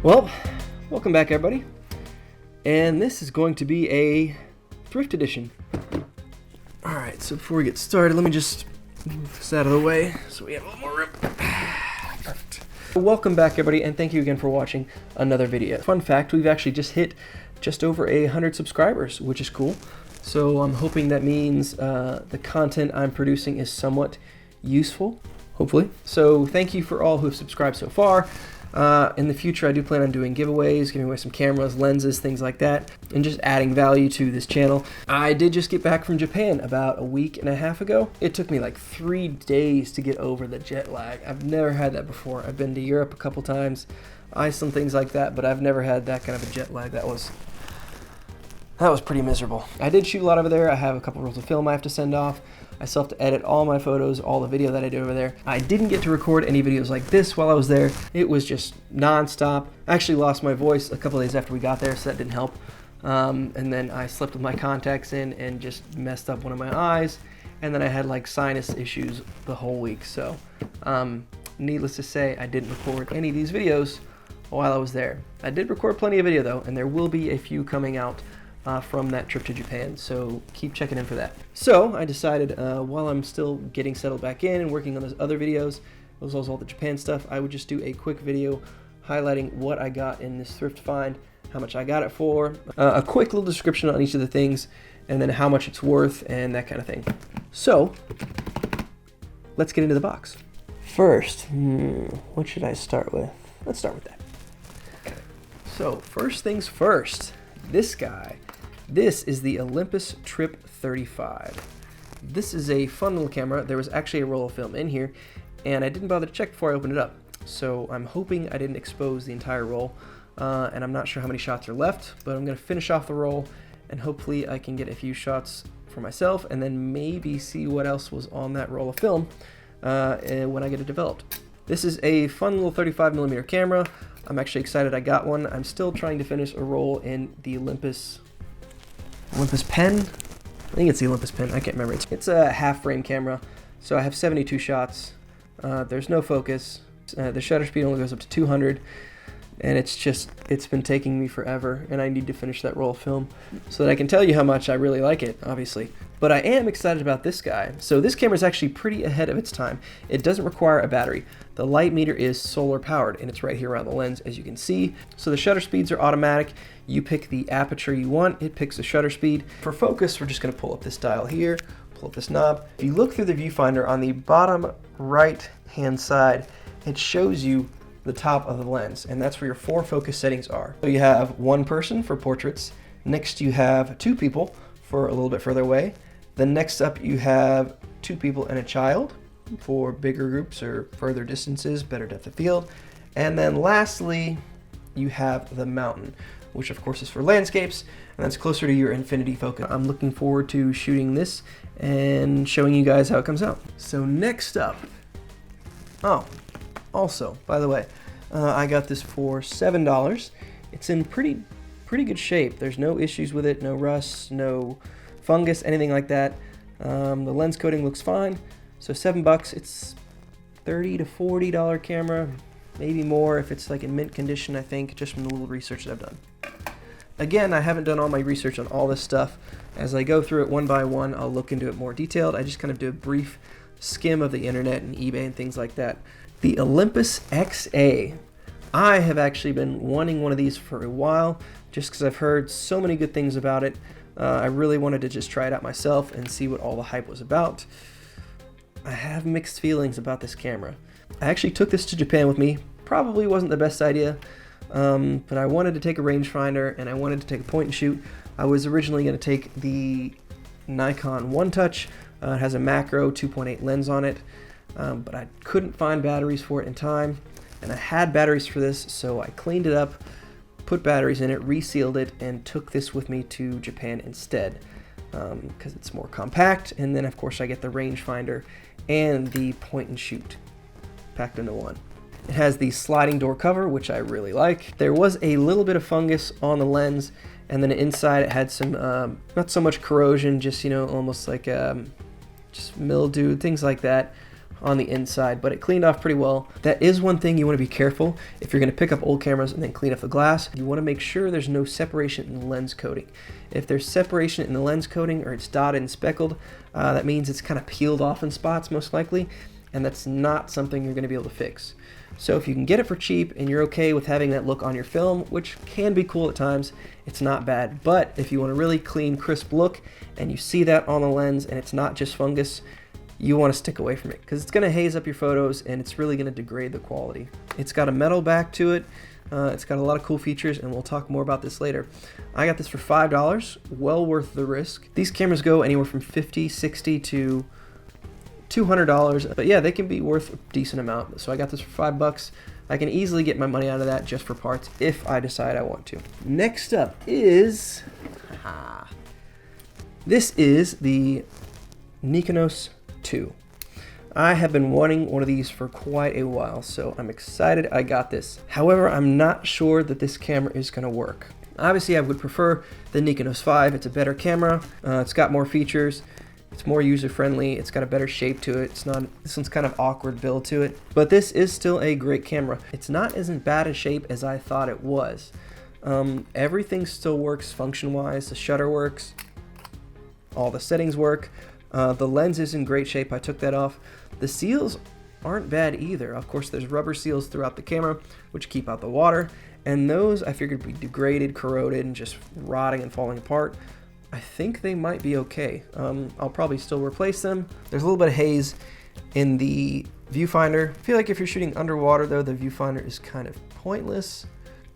Well, welcome back everybody, and this is going to be a thrift edition. Alright, so before we get started, let me just move this out of the way so we have a little more room. Perfect. Welcome back everybody, and thank you again for watching another video. Fun fact, we've actually just hit just over 100 subscribers, which is cool. So I'm hoping that means the content I'm producing is somewhat useful, hopefully. So thank you for all who have subscribed so far. In the future, I do plan on doing giveaways, giving away some cameras, lenses, things like that, and just adding value to this channel. I did just get back from Japan about a week and a half ago. It took me like 3 days to get over the jet lag. I've never had that before. I've been to Europe a couple times, Iceland, things like that, but I've never had that kind of a jet lag. That was pretty miserable. I did shoot a lot over there. I have a couple rolls of film I have to send off. I still have to edit all my photos, all the video that I did over there. I didn't get to record any videos like this while I was there. It was just non-stop. I actually lost my voice a couple days after we got there, so that didn't help. And then I slept with my contacts in and just messed up one of my eyes. And then I had like sinus issues the whole week. So needless to say, I didn't record any of these videos while I was there. I did record plenty of video though, and there will be a few coming out from that trip to Japan, so keep checking in for that. So I decided while I'm still getting settled back in and working on those other videos, as well as all the Japan stuff, I would just do a quick video highlighting what I got in this thrift find, how much I got it for, a quick little description on each of the things, and then how much it's worth and that kind of thing. So let's get into the box. First, what should I start with? Let's start with that. So first things first, this guy. This is the Olympus Trip 35. This is a fun little camera. There was actually a roll of film in here, and I didn't bother to check before I opened it up. So I'm hoping I didn't expose the entire roll, and I'm not sure how many shots are left, but I'm going to finish off the roll, and hopefully I can get a few shots for myself, and then maybe see what else was on that roll of film when I get it developed. This is a fun little 35mm camera. I'm actually excited I got one. I'm still trying to finish a roll in the Olympus pen. I think it's the Olympus pen. I can't remember. It's a half frame camera, so I have 72 shots. There's no focus. The shutter speed only goes up to 200, and it's been taking me forever, and I need to finish that roll of film so that I can tell you how much I really like it, obviously. But I am excited about this guy. So this camera is actually pretty ahead of its time. It doesn't require a battery. The light meter is solar powered, and it's right here around the lens, as you can see. So the shutter speeds are automatic. You pick the aperture you want, it picks the shutter speed. For focus, we're just gonna pull up this dial here, pull up this knob. If you look through the viewfinder on the bottom right-hand side, it shows you the top of the lens, and that's where your 4 focus settings are. So you have 1 person for portraits. Next you have 2 people for a little bit further away. Then next up you have 2 people and a child for bigger groups or further distances, better depth of field. And then lastly, you have the mountain, which of course is for landscapes, and that's closer to your infinity focus. I'm looking forward to shooting this and showing you guys how it comes out. So next up, also, by the way, I got this for $7. It's in pretty good shape. There's no issues with it, no rust, no fungus, anything like that. The lens coating looks fine. So $7, it's $30 to $40 camera, maybe more if it's like in mint condition, I think, just from the little research that I've done. Again, I haven't done all my research on all this stuff. As I go through it one by one, I'll look into it more detailed. I just kind of do a brief skim of the internet and eBay and things like that. The Olympus XA. I have actually been wanting one of these for a while, just because I've heard so many good things about it. I really wanted to just try it out myself and see what all the hype was about. I have mixed feelings about this camera. I actually took this to Japan with me. Probably wasn't the best idea, but I wanted to take a rangefinder and I wanted to take a point and shoot. I was originally going to take the Nikon One Touch. It has a macro 2.8 lens on it, but I couldn't find batteries for it in time, and I had batteries for this, so I cleaned it up, put batteries in it, resealed it, and took this with me to Japan instead, because it's more compact. And then of course I get the rangefinder and the point and shoot packed into one. It has the sliding door cover, which I really like. There was a little bit of fungus on the lens, and then inside it had some not so much corrosion, just almost like just mildew, things like that, on the inside, but it cleaned off pretty well. That is one thing you want to be careful. If you're going to pick up old cameras and then clean off the glass, you want to make sure there's no separation in the lens coating. If there's separation in the lens coating or it's dotted and speckled, that means it's kind of peeled off in spots most likely, and that's not something you're going to be able to fix. So if you can get it for cheap and you're okay with having that look on your film, which can be cool at times, it's not bad. But if you want a really clean, crisp look and you see that on the lens and it's not just fungus, you want to stick away from it because it's going to haze up your photos and it's really going to degrade the quality. It's got a metal back to it. It's got a lot of cool features, and we'll talk more about this later. I got this for $5, well worth the risk. These cameras go anywhere from $50, $60 to $200, but yeah, they can be worth a decent amount. So I got this for $5. I can easily get my money out of that just for parts if I decide I want to. Next up is, this is the Nikonos II. I have been wanting one of these for quite a while, so I'm excited I got this. However, I'm not sure that this camera is going to work. Obviously, I would prefer the Nikonos 5. It's a better camera. It's got more features. It's more user-friendly. It's got a better shape to it. This one's kind of awkward build to it, but this is still a great camera. It's not as bad a shape as I thought it was. Everything still works function-wise. The shutter works. All the settings work. The lens is in great shape. I took that off. The seals aren't bad either. Of course, there's rubber seals throughout the camera, which keep out the water, and those I figured would be degraded, corroded, and just rotting and falling apart. I think they might be okay. I'll probably still replace them. There's a little bit of haze in the viewfinder. I feel like if you're shooting underwater though, the viewfinder is kind of pointless.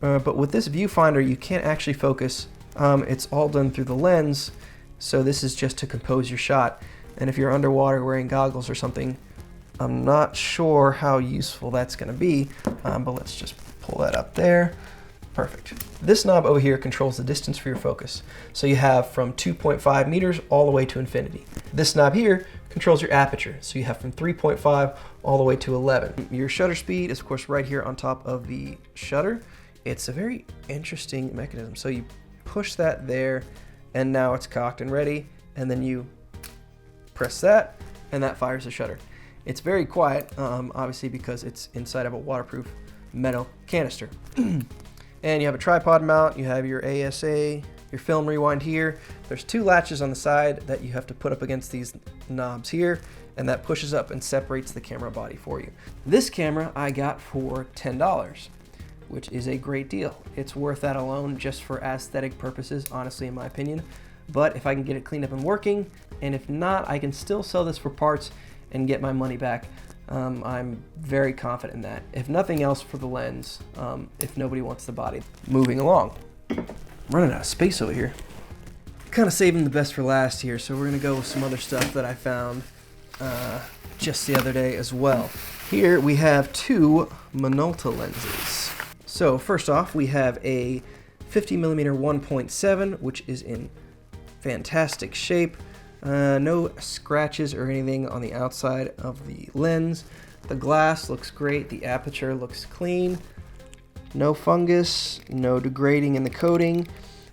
But with this viewfinder, you can't actually focus. It's all done through the lens. So this is just to compose your shot. And if you're underwater wearing goggles or something, I'm not sure how useful that's gonna be, but let's just pull that up there. Perfect. This knob over here controls the distance for your focus. So you have from 2.5 meters all the way to infinity. This knob here controls your aperture. So you have from 3.5 all the way to 11. Your shutter speed is of course right here on top of the shutter. It's a very interesting mechanism. So you push that there and now it's cocked and ready. And then you press that and that fires the shutter. It's very quiet, obviously because it's inside of a waterproof metal canister. And you have a tripod mount, you have your ASA, your film rewind here. There's two latches on the side that you have to put up against these knobs here, and that pushes up and separates the camera body for you. This camera I got for $10, which is a great deal. It's worth that alone just for aesthetic purposes, honestly, in my opinion. But if I can get it cleaned up and working, and if not, I can still sell this for parts and get my money back. I'm very confident in that. If nothing else for the lens, if nobody wants the body. Moving along. I'm running out of space over here. Kind of saving the best for last here, so we're gonna go with some other stuff that I found just the other day as well. Here we have two Minolta lenses. So first off, we have a 50mm 1.7, which is in fantastic shape. No scratches or anything on the outside of the lens. The glass looks great. The aperture looks clean. No fungus, no degrading in the coating.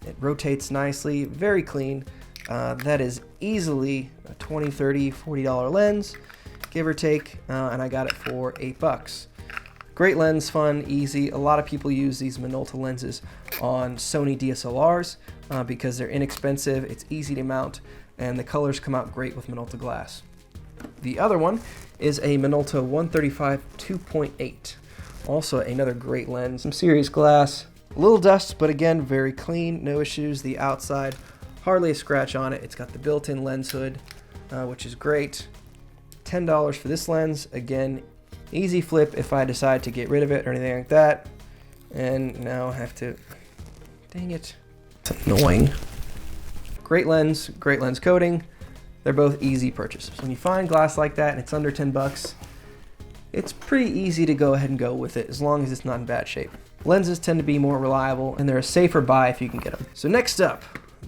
It rotates nicely, very clean. That is easily a $20, $30, $40 lens, give or take, and I got it for $8. Great lens, fun, easy. A lot of people use these Minolta lenses on Sony DSLRs because they're inexpensive, it's easy to mount, and the colors come out great with Minolta glass. The other one is a Minolta 135 2.8. Also another great lens, some serious glass, a little dust, but again, very clean, no issues. The outside, hardly a scratch on it. It's got the built-in lens hood, which is great. $10 for this lens. Again, easy flip if I decide to get rid of it or anything like that. And now I have to, dang it, it's annoying. Great lens coating. They're both easy purchases. When you find glass like that and it's under 10 bucks, it's pretty easy to go ahead and go with it as long as it's not in bad shape. Lenses tend to be more reliable and they're a safer buy if you can get them. So next up,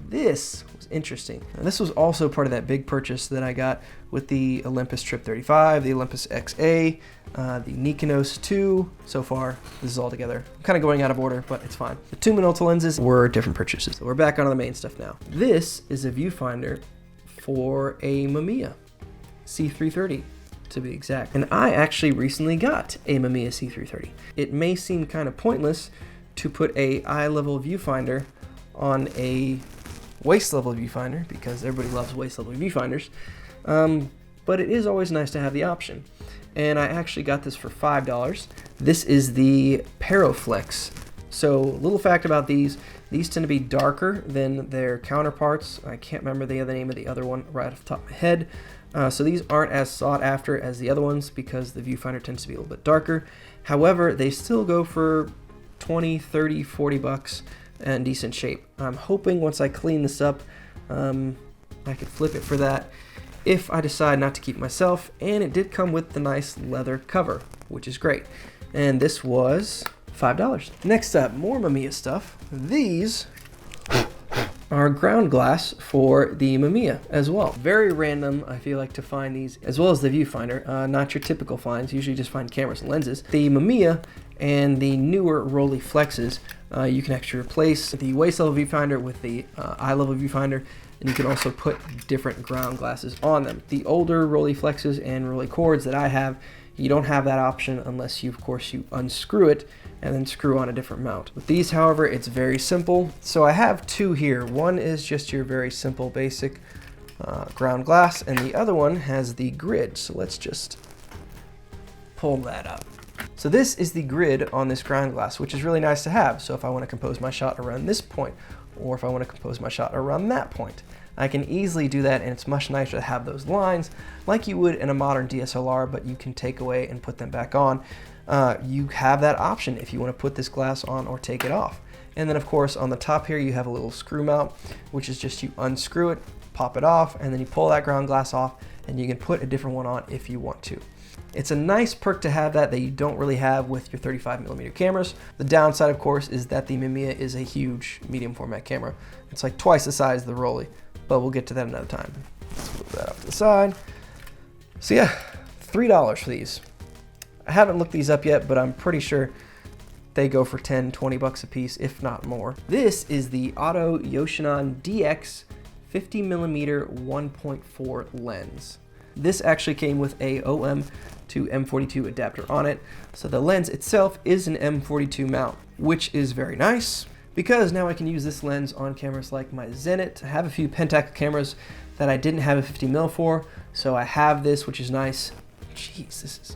this was interesting. Now, this was also part of that big purchase that I got with the Olympus Trip 35, the Olympus XA, the Nikonos II. So far, this is all together. I'm kind of going out of order, but it's fine. The two Minolta lenses were different purchases. So we're back onto the main stuff now. This is a viewfinder for a Mamiya C330. to be exact. And I actually recently got a Mamiya C330. It may seem kind of pointless to put a eye level viewfinder on a waist level viewfinder because everybody loves waist level viewfinders, but it is always nice to have the option. And I actually got this for $5. This is the Paroflex. So little fact about these tend to be darker than their counterparts. I can't remember the other name of the other one right off the top of my head. So these aren't as sought after as the other ones because the viewfinder tends to be a little bit darker. However, they still go for 20, 30, 40 bucks and decent shape. I'm hoping once I clean this up, I could flip it for that if I decide not to keep it myself. And it did come with the nice leather cover, which is great. And this was $5. Next up, more Mamiya stuff. These are ground glass for the Mamiya as well. Very random, I feel like, to find these, as well as the viewfinder. Not your typical finds, usually just find cameras and lenses. The Mamiya and the newer Rolleiflexes, you can actually replace the waist level viewfinder with the eye level viewfinder, and you can also put different ground glasses on them. The older Rolleiflexes and Rolleicords that I have, you don't have that option unless you, of course, you unscrew it and then screw on a different mount. With these, however, it's very simple. So I have two here. One is just your very simple basic ground glass, and the other one has the grid. So let's just pull that up. So this is the grid on this ground glass, which is really nice to have. So if I want to compose my shot around this point, or if I want to compose my shot around that point, I can easily do that, and it's much nicer to have those lines like you would in a modern DSLR, but you can take away and put them back on. You have that option if you want to put this glass on or take it off. And then of course on the top here you have a little screw mount, which is just you unscrew it, pop it off, and then you pull that ground glass off and you can put a different one on if you want to. It's a nice perk to have that you don't really have with your 35mm cameras. The downside, of course, is that the Mamiya is a huge medium format camera. It's like twice the size of the Rollei, but we'll get to that another time. Let's move that off to the side. So yeah, $3 for these. I haven't looked these up yet, but I'm pretty sure they go for 10, 20 bucks a piece, if not more. This is the Auto Yoshinon DX 50mm 1.4 lens. This actually came with a OM to M42 adapter on it. So the lens itself is an M42 mount, which is very nice because now I can use this lens on cameras like my Zenit. I have a few Pentax cameras that I didn't have a 50mm for, so I have this, which is nice. Jeez, this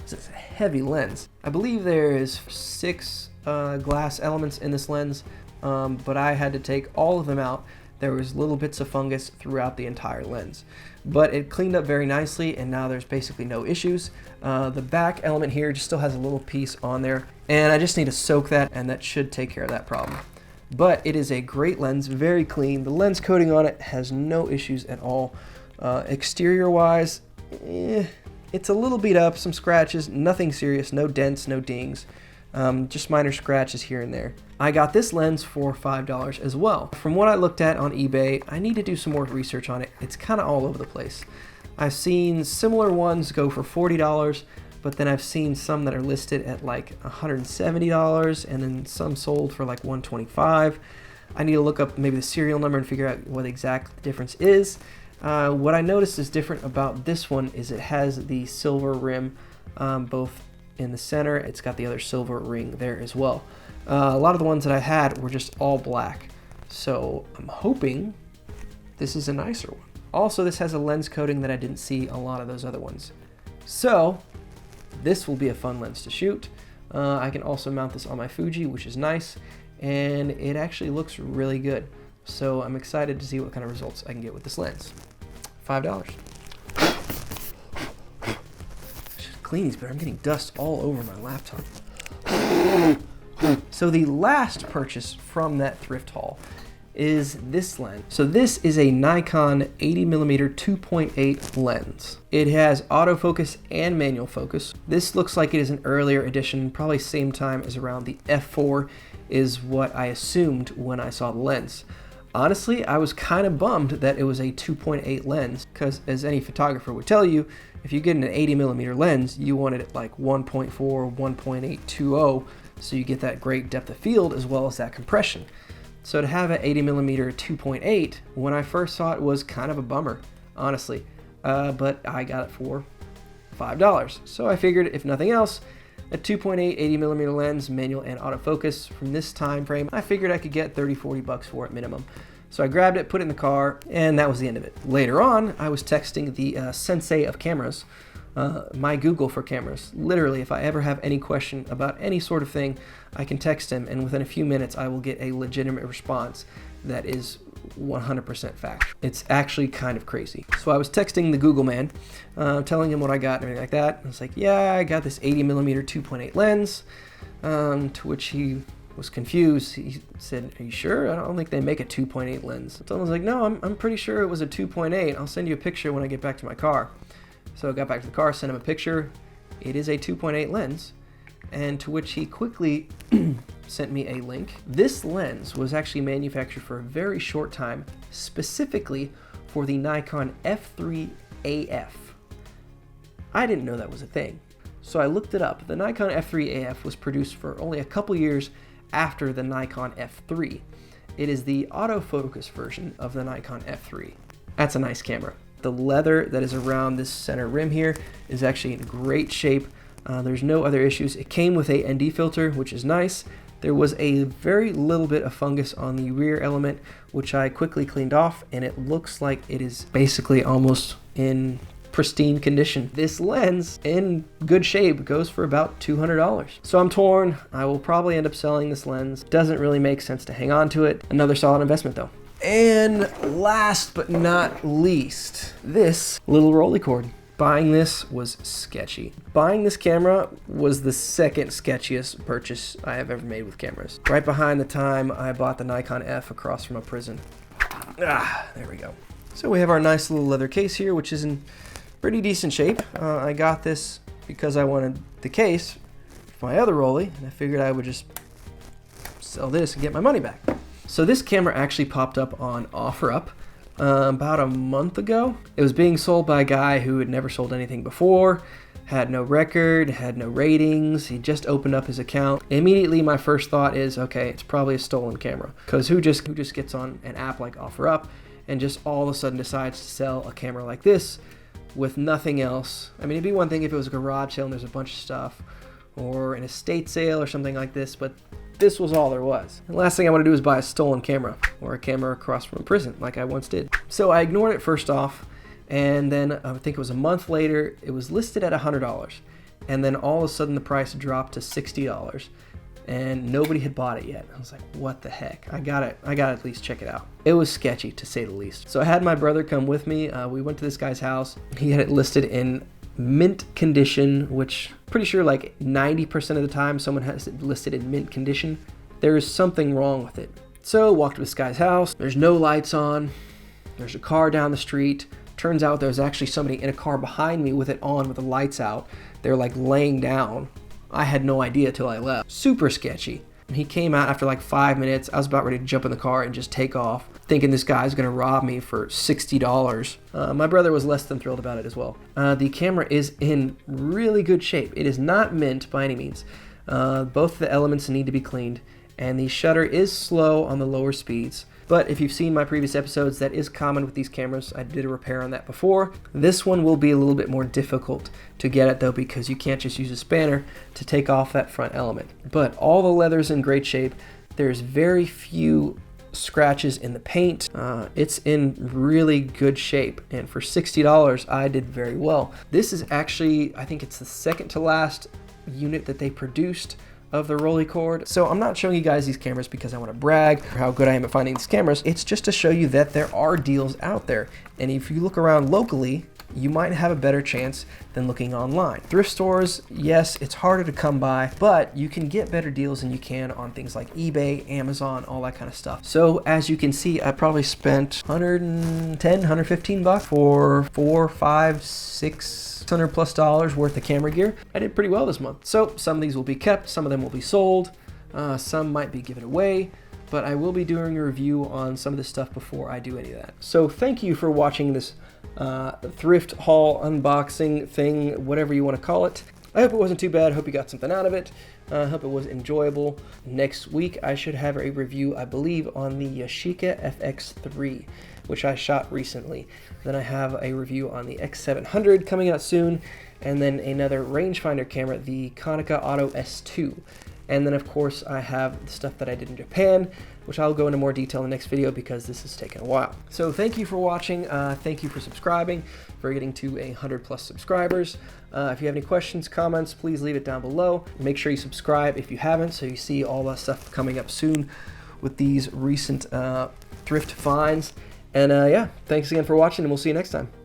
is a heavy lens. I believe there is 6 glass elements in this lens, but I had to take all of them out. There was little bits of fungus throughout the entire lens, but it cleaned up very nicely, and now there's basically no issues. The back element here just still has a little piece on there, and I just need to soak that, and that should take care of that problem. But it is a great lens, very clean. The lens coating on it has no issues at all. Exterior wise, it's a little beat up, some scratches, nothing serious, no dents, no dings. Just minor scratches here and there. I got this lens for $5 as well. From what I looked at on eBay, I need to do some more research on it. It's kind of all over the place. I've seen similar ones go for $40, but then I've seen some that are listed at like $170, and then some sold for like $125. I need to look up maybe the serial number and figure out what exact the difference is. What I noticed is different about this one is it has the silver rim both in the center. It's got the other silver ring there as well. A lot of the ones that I had were just all black, so I'm hoping this is a nicer one. Also, this has a lens coating that I didn't see a lot of those other ones. So this will be a fun lens to shoot. I can also mount this on my Fuji, which is nice, and it actually looks really good. So I'm excited to see what kind of results I can get with this lens. $5. Clean these better. I'm getting dust all over my laptop. So the last purchase from that thrift haul is this lens. So this is a Nikon 80mm 2.8 lens. It has autofocus and manual focus. This looks like it is an earlier edition, probably same time as around the F4 is what I assumed when I saw the lens. Honestly, I was kind of bummed that it was a 2.8 lens, because as any photographer would tell you, if you get an 80mm lens, you want it at like 1.4, 1.820, so you get that great depth of field as well as that compression. So to have an 80mm 2.8, when I first saw it, was kind of a bummer, honestly. But I got it for $5. So I figured, if nothing else, a 2.8 80mm lens, manual and autofocus from this time frame, I figured I could get 30-40 bucks for it minimum. So I grabbed it, put it in the car, and that was the end of it. Later on, I was texting the sensei of cameras, my Google for cameras. Literally, if I ever have any question about any sort of thing, I can text him, and within a few minutes, I will get a legitimate response that is 100% fact. It's actually kind of crazy. So I was texting the Google man, telling him what I got and everything like that. I was like, yeah, I got this 80mm 2.8 lens, to which he was confused. He said, are you sure? I don't think they make a 2.8 lens. So I was like, no, I'm pretty sure it was a 2.8. I'll send you a picture when I get back to my car. So I got back to the car, sent him a picture. It is a 2.8 lens. And to which he quickly sent me a link. This lens was actually manufactured for a very short time, specifically for the Nikon F3 AF. I didn't know that was a thing. So I looked it up. The Nikon F3 AF was produced for only a couple years after the Nikon F3. It is the autofocus version of the Nikon F3. That's a nice camera. The leather that is around this center rim here is actually in great shape. There's no other issues. It came with a ND filter, which is nice. There was a very little bit of fungus on the rear element, which I quickly cleaned off, and it looks like it is basically almost in pristine condition. This lens, in good shape, goes for about $200. So I'm torn. I will probably end up selling this lens. Doesn't really make sense to hang on to it. Another solid investment though. And last but not least, this little Rolleicord. Buying this was sketchy. Buying this camera was the second sketchiest purchase I have ever made with cameras. Right behind the time I bought the Nikon F across from a prison. There we go. So we have our nice little leather case here, which is in pretty decent shape. I got this because I wanted the case for my other Rollie, and I figured I would just sell this and get my money back. So this camera actually popped up on OfferUp about a month ago. It was being sold by a guy who had never sold anything before, had no record, had no ratings. He just opened up his account. Immediately my first thought is, okay, it's probably a stolen camera, because who just gets on an app like OfferUp and just all of a sudden decides to sell a camera like this with nothing else? I mean, it'd be one thing if it was a garage sale and there's a bunch of stuff, or an estate sale or something like this, but this was all there was. The last thing I want to do is buy a stolen camera, or a camera across from a prison like I once did. So I ignored it first off, and then I think it was a month later, it was listed at $100, and then all of a sudden the price dropped to $60, and nobody had bought it yet. I was like, what the heck? I gotta at least check it out. It was sketchy, to say the least. So I had my brother come with me. We went to this guy's house. He had it listed in mint condition, which pretty sure like 90% of the time someone has it listed in mint condition, there is something wrong with it. So walked to this guy's house. There's no lights on. There's a car down the street. Turns out there's actually somebody in a car behind me with it on with the lights out. They're like laying down. I had no idea till I left. Super sketchy. He came out after like 5 minutes. I was about ready to jump in the car and just take off, thinking this guy's gonna rob me for $60. My brother was less than thrilled about it as well. The camera is in really good shape. It is not mint by any means. Both the elements need to be cleaned, and the shutter is slow on the lower speeds. But if you've seen my previous episodes, that is common with these cameras. I did a repair on that before. This one will be a little bit more difficult to get at though, because you can't just use a spanner to take off that front element. But all the leather's in great shape. There's very few scratches in the paint. It's in really good shape, and for $60 I did very well. This is actually, I think it's the second to last unit that they produced of the Rolleicord. So I'm not showing you guys these cameras because I want to brag or how good I am at finding these cameras. It's just to show you that there are deals out there, and if you look around locally, you might have a better chance than looking online. Thrift stores, yes, it's harder to come by, but you can get better deals than you can on things like eBay, Amazon, all that kind of stuff. So as you can see, I probably spent $110, $115 for 4, 5, 600 plus dollars worth of camera gear. I did pretty well this month. So some of these will be kept, some of them will be sold, some might be given away, but I will be doing a review on some of this stuff before I do any of that. So thank you for watching this thrift haul unboxing thing, whatever you want to call it. I hope it wasn't too bad. I hope you got something out of it. I hope it was enjoyable. Next week I should have a review, I believe, on the Yashica FX3, which I shot recently. Then I have a review on the X700 coming out soon, and then another rangefinder camera, the Konica Auto S2. And then, of course, I have the stuff that I did in Japan, which I'll go into more detail in the next video because this has taken a while. So thank you for watching. Thank you for subscribing, for getting to 100+ subscribers. If you have any questions, comments, please leave it down below. Make sure you subscribe if you haven't, so you see all the stuff coming up soon with these recent thrift finds. And yeah, thanks again for watching, and we'll see you next time.